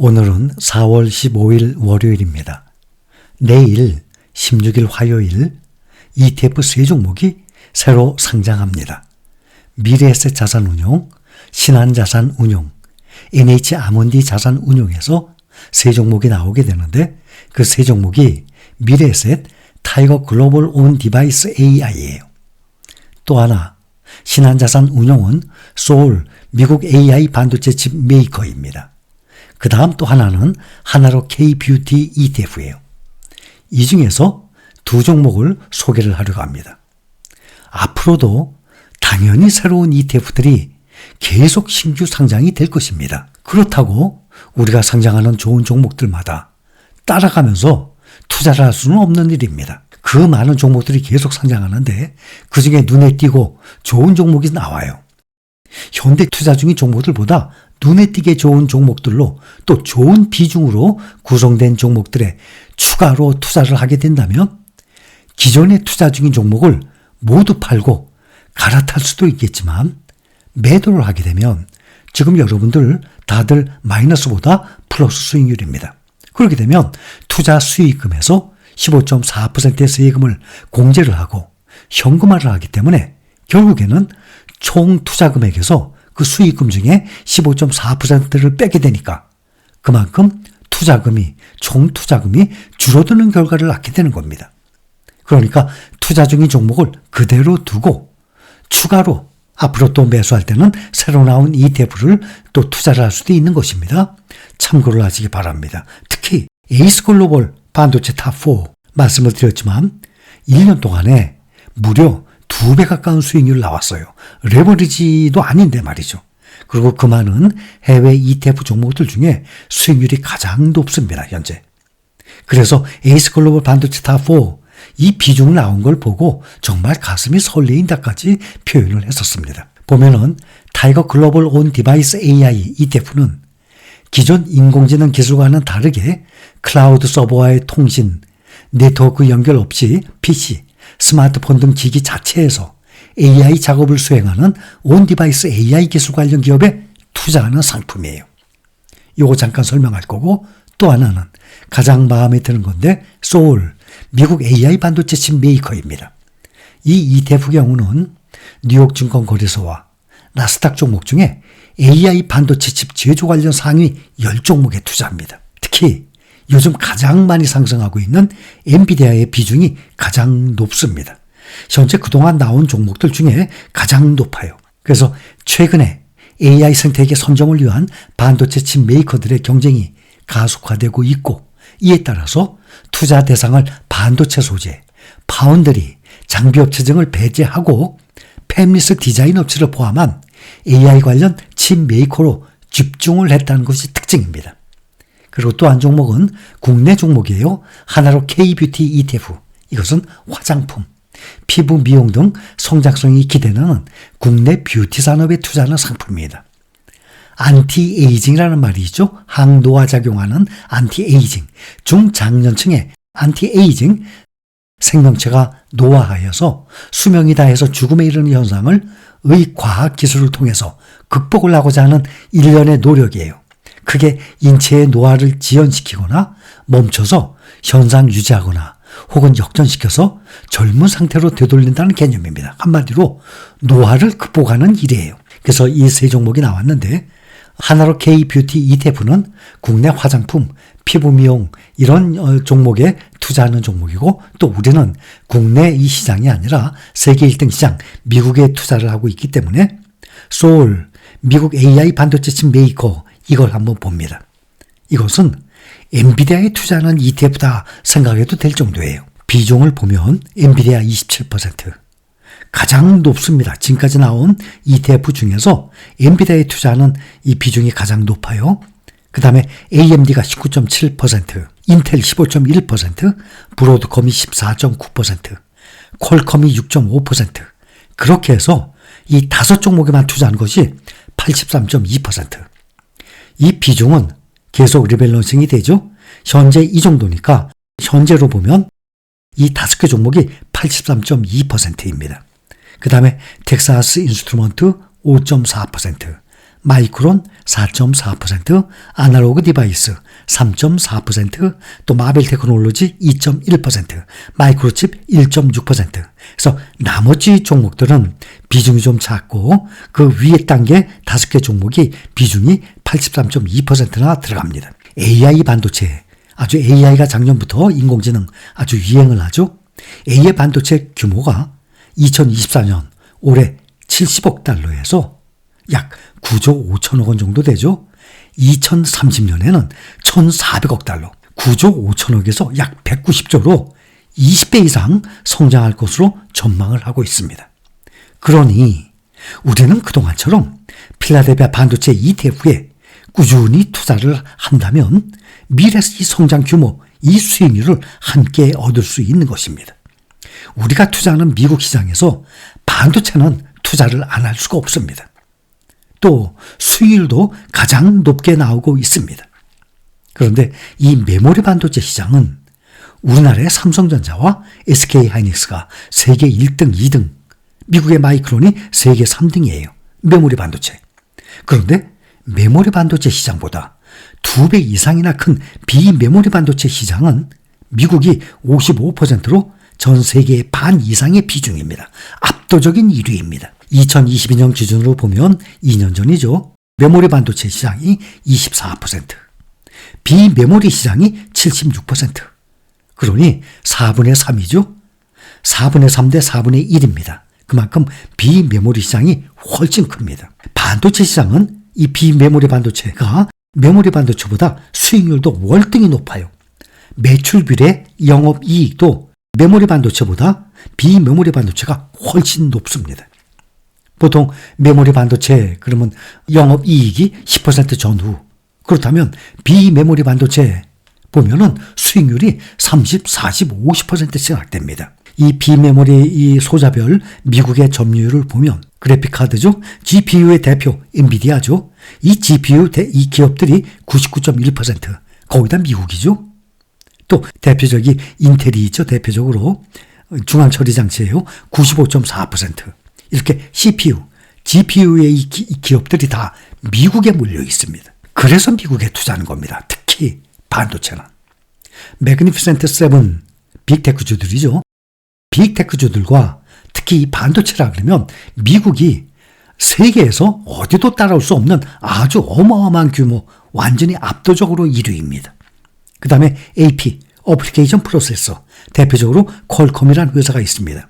오늘은 4월 15일 월요일입니다. 내일 16일 화요일 ETF 세 종목이 새로 상장합니다. 미래에셋 자산운용, 신한자산운용, NH아몬디 자산운용에서 세 종목이 나오게 되는데 그 세 종목이 미래에셋 타이거 글로벌 온 디바이스 AI예요. 또 하나 신한자산운용은 소울 미국 AI 반도체 칩 메이커입니다. 그 다음 또 하나는 하나로 K-뷰티 ETF예요. 이 중에서 두 종목을 소개를 하려고 합니다. 앞으로도 당연히 새로운 ETF들이 계속 신규 상장이 될 것입니다. 그렇다고 우리가 상장하는 좋은 종목들마다 따라가면서 투자를 할 수는 없는 일입니다. 그 많은 종목들이 계속 상장하는데 그 중에 눈에 띄고 좋은 종목이 나와요. 현대 투자 중인 종목들보다 눈에 띄게 좋은 종목들로 또 좋은 비중으로 구성된 종목들에 추가로 투자를 하게 된다면 기존에 투자 중인 종목을 모두 팔고 갈아탈 수도 있겠지만 매도를 하게 되면 지금 여러분들 다들 마이너스보다 플러스 수익률입니다. 그렇게 되면 투자 수익금에서 15.4%의 세금을 공제를 하고 현금화를 하기 때문에 결국에는 총 투자 금액에서 그 수익금 중에 15.4%를 빼게 되니까 그만큼 총 투자금이 줄어드는 결과를 낳게 되는 겁니다. 그러니까 투자 중인 종목을 그대로 두고 추가로 앞으로 또 매수할 때는 새로 나온 ETF를 또 투자를 할 수도 있는 것입니다. 참고를 하시기 바랍니다. 특히 에이스글로벌 반도체 탑4 말씀을 드렸지만 1년 동안에 무려 2배 가까운 수익률이 나왔어요. 레버리지도 아닌데 말이죠. 그리고 그 많은 해외 ETF 종목들 중에 수익률이 가장 높습니다. 현재. 그래서 에이스글로벌 반도체 탑4 이 비중 나온 걸 보고 정말 가슴이 설레인다까지 표현을 했었습니다. 보면은 타이거 글로벌 온 디바이스 AI ETF는 기존 인공지능 기술과는 다르게 클라우드 서버와의 통신, 네트워크 연결 없이 PC, 스마트폰 등 기기 자체에서 AI 작업을 수행하는 온 디바이스 AI 기술 관련 기업에 투자하는 상품이에요. 이거 잠깐 설명할 거고 또 하나는 가장 마음에 드는 건데 소울, 미국 AI 반도체 칩 메이커입니다. 이 ETF 경우는 뉴욕 증권거래소와 나스닥 종목 중에 AI 반도체 칩 제조 관련 상위 10종목에 투자합니다. 특히 요즘 가장 많이 상승하고 있는 엔비디아의 비중이 가장 높습니다. 현재 그동안 나온 종목들 중에 가장 높아요. 그래서 최근에 AI 생태계 선점을 위한 반도체 칩 메이커들의 경쟁이 가속화되고 있고 이에 따라서 투자 대상을 반도체 소재, 파운드리, 장비업체 등을 배제하고 팹리스 디자인 업체를 포함한 AI 관련 칩 메이커로 집중을 했다는 것이 특징입니다. 그리고 또 한 종목은 국내 종목이에요. 하나로 K-뷰티 ETF. 이것은 화장품, 피부 미용 등 성장성이 기대되는 국내 뷰티 산업에 투자하는 상품입니다. 안티에이징이라는 말이 있죠. 항노화 작용하는 안티에이징, 중장년층의 안티에이징, 생명체가 노화하여서 수명이 다해서 죽음에 이르는 현상을 의과학 기술을 통해서 극복을 하고자 하는 일련의 노력이에요. 그게 인체의 노화를 지연시키거나 멈춰서 현상 유지하거나 혹은 역전시켜서 젊은 상태로 되돌린다는 개념입니다. 한마디로 노화를 극복하는 일이에요. 그래서 이 세 종목이 나왔는데 하나로 K-뷰티 ETF는 국내 화장품, 피부 미용 이런 종목에 투자하는 종목이고 또 우리는 국내 이 시장이 아니라 세계 1등 시장 미국에 투자를 하고 있기 때문에 소울, 미국 AI 반도체 칩 메이커 이걸 한번 봅니다. 이것은 엔비디아에 투자하는 ETF다 생각해도 될 정도예요. 비중을 보면 엔비디아 27%, 가장 높습니다. 지금까지 나온 ETF 중에서 엔비디아에 투자하는 이 비중이 가장 높아요. 그 다음에 AMD가 19.7%, 인텔 15.1%, 브로드컴이 14.9%, 퀄컴이 6.5%, 그렇게 해서 이 5종목에만 투자한 것이 83.2%. 이 비중은 계속 리밸런싱이 되죠. 현재 이 정도니까 현재로 보면 이 5개 종목이 83.2%입니다. 그 다음에 텍사스 인스트루먼트 5.4%, 마이크론 4.4%, 아날로그 디바이스 3.4%, 또 마벨 테크놀로지 2.1%, 마이크로칩 1.6%. 그래서 나머지 종목들은 비중이 좀 작고 그 위에 단계 5개 종목이 비중이 83.2%나 들어갑니다. AI 반도체, 아주 AI가 작년부터 인공지능 아주 유행을 하죠. AI 반도체 규모가 2024년 올해 70억 달러에서 약 9조 5천억 원 정도 되죠. 2030년에는 1,400억 달러, 9조 5천억에서 약 190조로 20배 이상 성장할 것으로 전망을 하고 있습니다. 그러니 우리는 그동안처럼 필라델피아 반도체 ETF에 꾸준히 투자를 한다면 미래 이 성장 규모, 이 수익률을 함께 얻을 수 있는 것입니다. 우리가 투자하는 미국 시장에서 반도체는 투자를 안 할 수가 없습니다. 또 수익률도 가장 높게 나오고 있습니다. 그런데 이 메모리 반도체 시장은 우리나라의 삼성전자와 SK하이닉스가 세계 1등, 2등, 미국의 마이크론이 세계 3등이에요. 메모리 반도체. 그런데 메모리 반도체 시장보다 2배 이상이나 큰 비메모리 반도체 시장은 미국이 55%로 전 세계의 반 이상의 비중입니다. 압도적인 1위입니다. 2022년 기준으로 보면 2년 전이죠. 메모리 반도체 시장이 24%, 비메모리 시장이 76%. 그러니 4분의 3이죠. 4분의 3 대 4분의 1입니다. 그만큼 비메모리 시장이 훨씬 큽니다. 반도체 시장은 이 비메모리 반도체가 메모리 반도체보다 수익률도 월등히 높아요. 매출 비례 영업이익도 메모리 반도체보다 비메모리 반도체가 훨씬 높습니다. 보통 메모리 반도체 그러면 영업이익이 10% 전후, 그렇다면 비메모리 반도체 보면은 수익률이 30, 40, 50% 시작됩니다. 이 비메모리 이 소자별 미국의 점유율을 보면 그래픽카드죠. GPU의 대표 엔비디아죠. 이 GPU 이 기업들이 99.1%, 거의 다 미국이죠. 또 대표적인 인텔이 있죠. 대표적으로 중앙처리 장치예요. 95.4%. 이렇게 CPU, GPU의 이 기업들이 다 미국에 몰려 있습니다. 그래서 미국에 투자하는 겁니다. 특히 반도체는. 매그니피센트 7 빅테크주들이죠. 빅테크주들과 특히 이 반도체라 그러면 미국이 세계에서 어디도 따라올 수 없는 아주 어마어마한 규모, 완전히 압도적으로 1위입니다. 그 다음에 AP, 어플리케이션 프로세서, 대표적으로 퀄컴이라는 회사가 있습니다.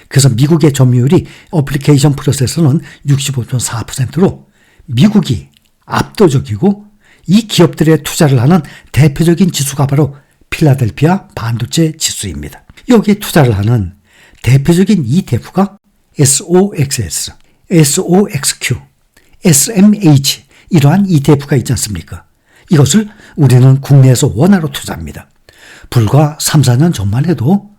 그래서 미국의 점유율이 어플리케이션 프로세서는 65.4%로 미국이 압도적이고 이 기업들에 투자를 하는 대표적인 지수가 바로 필라델피아 반도체 지수입니다. 여기에 투자를 하는 대표적인 ETF가 SOXS, SOXQ, SMH 이러한 ETF가 있지 않습니까? 이것을 우리는 국내에서 원화로 투자합니다. 불과 3, 4년 전만 해도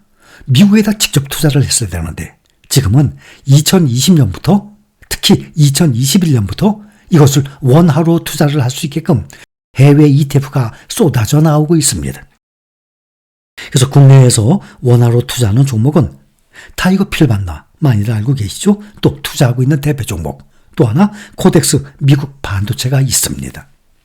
미국에다 직접 투자를 했어야 되는데 지금은 2020년부터 특히 2021년부터 이것을 원화로 투자를 할 수 있게끔 해외 ETF가 쏟아져 나오고 있습니다. 그래서 국내에서 원화로 투자하는 종목은 타이거 필반나 많이들 알고 계시죠? 또 투자하고 있는 대표 종목 또 하나 코덱스 미국 반도체가 있습니다.